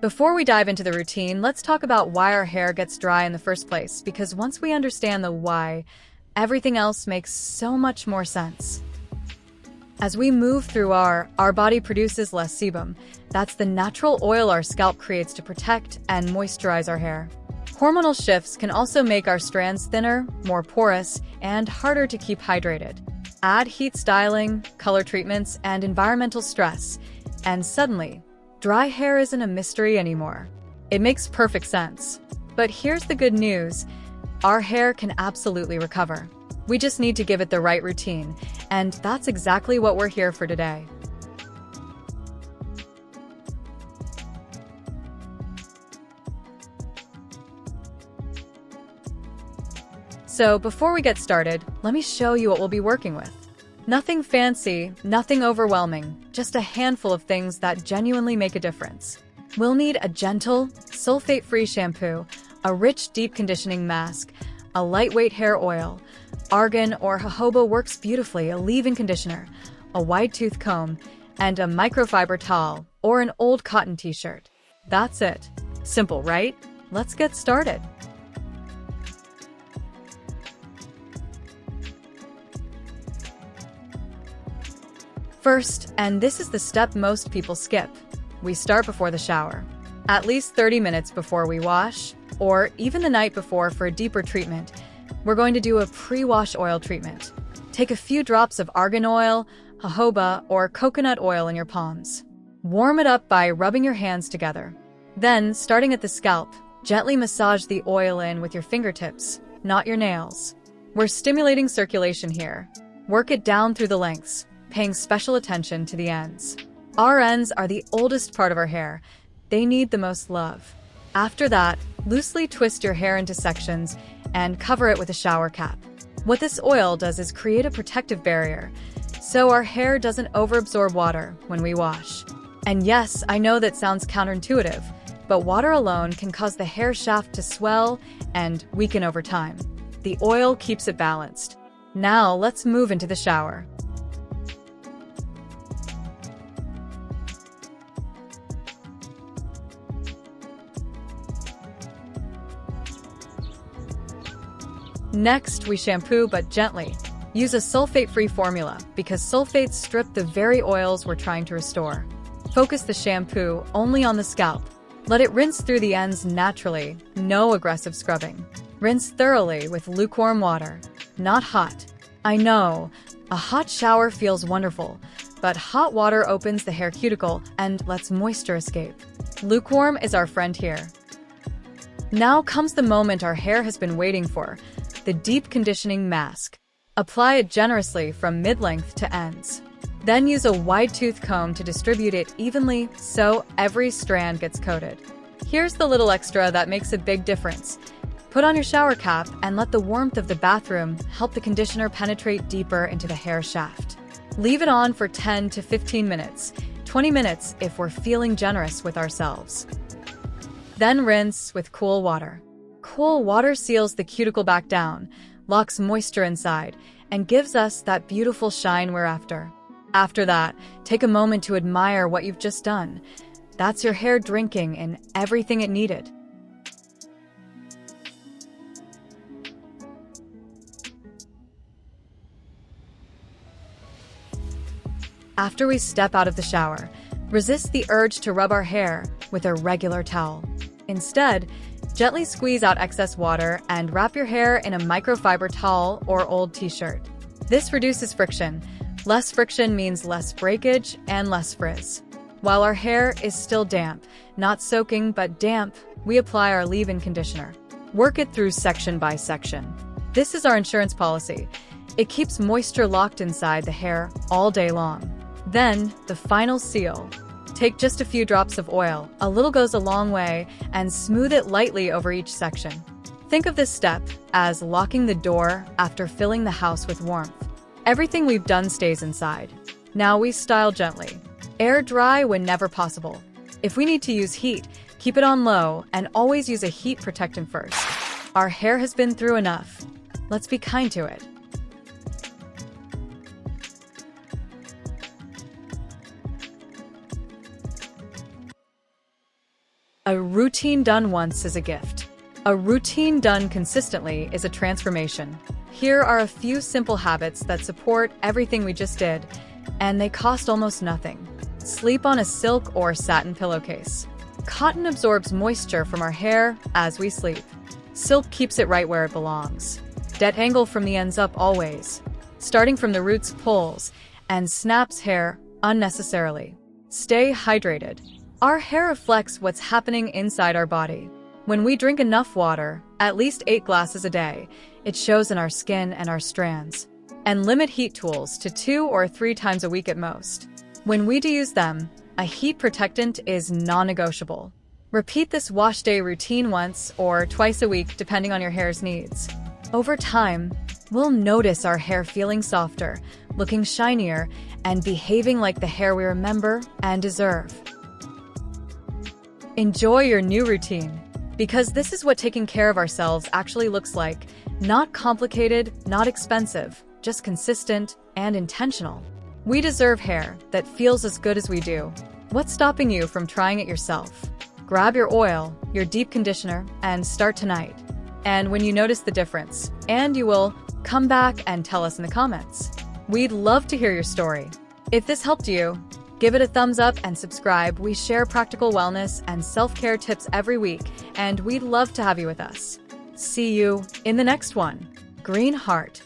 Before we dive into the routine, let's talk about why our hair gets dry in the first place, because once we understand the why, everything else makes so much more sense. As we move through our body produces less sebum. That's the natural oil our scalp creates to protect and moisturize our hair. Hormonal shifts can also make our strands thinner, more porous, and harder to keep hydrated. Add heat styling, color treatments, and environmental stress, and suddenly, dry hair isn't a mystery anymore. It makes perfect sense. But here's the good news. Our hair can absolutely recover. We just need to give it the right routine, and that's exactly what we're here for today. So before we get started, let me show you what we'll be working with. Nothing fancy, nothing overwhelming, just a handful of things that genuinely make a difference. We'll need a gentle, sulfate-free shampoo, a rich deep conditioning mask, a lightweight hair oil, argan or jojoba works beautifully, a leave-in conditioner, a wide-tooth comb, and a microfiber towel or an old cotton t-shirt. That's it. Simple, right? Let's get started. First, and this is the step most people skip, we start before the shower. At least 30 minutes before we wash, or even the night before for a deeper treatment, we're going to do a pre-wash oil treatment. Take a few drops of argan oil, jojoba, or coconut oil in your palms. Warm it up by rubbing your hands together. Then, starting at the scalp, gently massage the oil in with your fingertips, not your nails. We're stimulating circulation here. Work it down through the lengths, paying special attention to the ends. Our ends are the oldest part of our hair. They need the most love. After that, loosely twist your hair into sections and cover it with a shower cap. What this oil does is create a protective barrier, so our hair doesn't overabsorb water when we wash. And yes, I know that sounds counterintuitive, but water alone can cause the hair shaft to swell and weaken over time. The oil keeps it balanced. Now let's move into the shower. Next, we shampoo but gently. Use a sulfate-free formula because sulfates strip the very oils we're trying to restore. Focus the shampoo only on the scalp. Let it rinse through the ends naturally, no aggressive scrubbing. Rinse thoroughly with lukewarm water, not hot. I know, a hot shower feels wonderful, but hot water opens the hair cuticle and lets moisture escape. Lukewarm is our friend here. Now comes the moment our hair has been waiting for. The deep conditioning mask. Apply it generously from mid-length to ends. Then use a wide-tooth comb to distribute it evenly so every strand gets coated. Here's the little extra that makes a big difference. Put on your shower cap and let the warmth of the bathroom help the conditioner penetrate deeper into the hair shaft. Leave it on for 10 to 15 minutes, 20 minutes if we're feeling generous with ourselves. Then rinse with cool water. Cool water seals the cuticle back down, locks moisture inside, and gives us that beautiful shine we're after. After that, take a moment to admire what you've just done. That's your hair drinking in everything it needed. After we step out of the shower, resist the urge to rub our hair with a regular towel. Instead, gently squeeze out excess water and wrap your hair in a microfiber towel or old t-shirt. This reduces friction. Less friction means less breakage and less frizz. While our hair is still damp, not soaking but damp, we apply our leave-in conditioner. Work it through section by section. This is our insurance policy. It keeps moisture locked inside the hair all day long. Then, the final seal. Take just a few drops of oil, a little goes a long way, and smooth it lightly over each section. Think of this step as locking the door after filling the house with warmth. Everything we've done stays inside. Now we style gently. Air dry whenever possible. If we need to use heat, keep it on low and always use a heat protectant first. Our hair has been through enough. Let's be kind to it. A routine done once is a gift. A routine done consistently is a transformation. Here are a few simple habits that support everything we just did, and they cost almost nothing. Sleep on a silk or satin pillowcase. Cotton absorbs moisture from our hair as we sleep. Silk keeps it right where it belongs. Detangle from the ends up always. Starting from the roots pulls and snaps hair unnecessarily. Stay hydrated. Our hair reflects what's happening inside our body. When we drink enough water, at least 8 glasses a day, it shows in our skin and our strands. And limit heat tools to 2 or 3 times a week at most. When we deuse them, a heat protectant is non-negotiable. Repeat this wash day routine once or twice a week depending on your hair's needs. Over time, we'll notice our hair feeling softer, looking shinier, and behaving like the hair we remember and deserve. Enjoy your new routine, because this is what taking care of ourselves actually looks like. Not complicated, not expensive, just consistent and intentional. We deserve hair that feels as good as we do. What's stopping you from trying it yourself? Grab your oil, your deep conditioner, and start tonight. And when you notice the difference, and you will, come back and tell us in the comments. We'd love to hear your story. If this helped you, give it a thumbs up and subscribe. We share practical wellness and self-care tips every week, and we'd love to have you with us. See you in the next one. Green Heart.